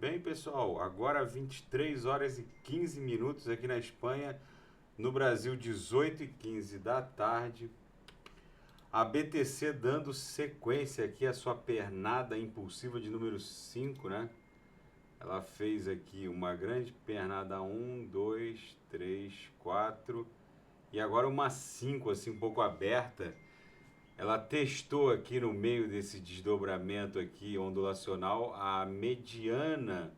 Bem, pessoal, agora 23 horas e 15 minutos aqui na Espanha, no Brasil 18 e 15 da tarde. A BTC dando sequência aqui à sua pernada impulsiva de número 5, né? Ela fez aqui uma grande pernada 1, 2, 3, 4 e agora uma 5, assim, um pouco aberta. Ela testou aqui no meio desse desdobramento aqui ondulacional a mediana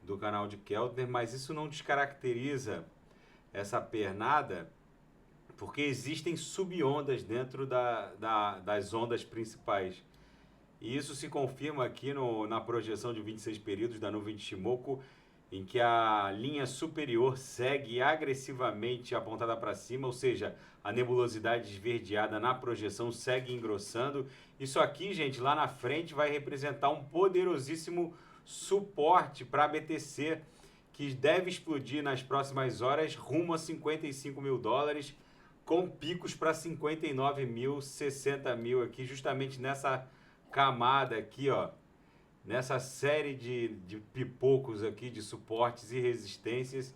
do canal de Keltner, mas isso não descaracteriza essa pernada, porque existem subondas dentro das ondas principais. E isso se confirma aqui na projeção de 26 períodos da nuvem de Shimoku, em que a linha superior segue agressivamente apontada para cima, ou seja, a nebulosidade esverdeada na projeção segue engrossando. Isso aqui, gente, lá na frente vai representar um poderosíssimo suporte para a BTC, que deve explodir nas próximas horas rumo a 55 mil dólares, com picos para 59 mil, 60 mil aqui, justamente nessa camada aqui, ó. Nessa série de pipocos aqui, de suportes e resistências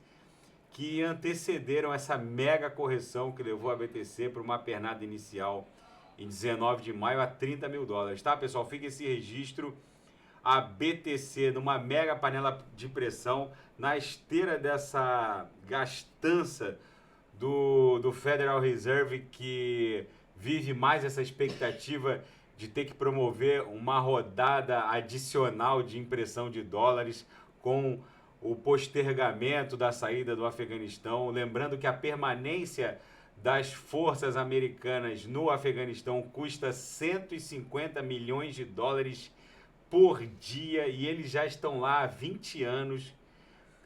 que antecederam essa mega correção que levou a BTC para uma pernada inicial em 19 de maio a 30 mil dólares, tá, pessoal? Fica esse registro, a BTC numa mega panela de pressão, na esteira dessa gastança do Federal Reserve, que vive mais essa expectativa de ter que promover uma rodada adicional de impressão de dólares com o postergamento da saída do Afeganistão. Lembrando que a permanência das forças americanas no Afeganistão custa 150 milhões de dólares por dia e eles já estão lá há 20 anos,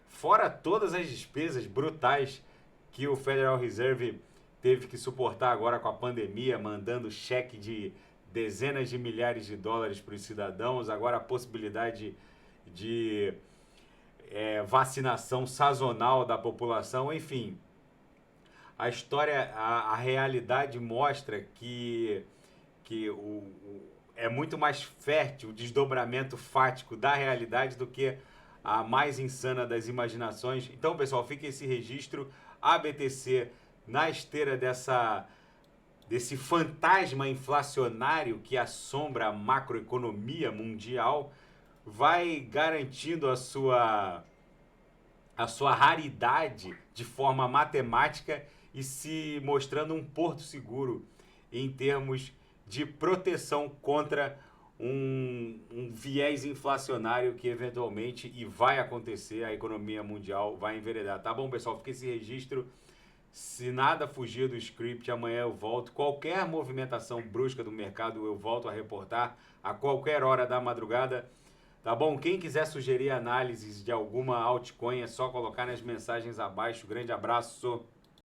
fora todas as despesas brutais que o Federal Reserve teve que suportar agora com a pandemia, mandando cheque de dezenas de milhares de dólares para os cidadãos, agora a possibilidade de vacinação sazonal da população, enfim. A história, a realidade mostra que é muito mais fértil o desdobramento fático da realidade do que a mais insana das imaginações. Então, pessoal, fica esse registro, a BTC na esteira desse fantasma inflacionário que assombra a macroeconomia mundial, vai garantindo a sua raridade de forma matemática e se mostrando um porto seguro em termos de proteção contra um viés inflacionário que eventualmente, e vai acontecer, a economia mundial vai enveredar. Tá bom, pessoal? Fica esse registro. Se nada fugir do script, amanhã eu volto. Qualquer movimentação brusca do mercado eu volto a reportar a qualquer hora da madrugada. Tá bom? Quem quiser sugerir análises de alguma altcoin é só colocar nas mensagens abaixo. Grande abraço!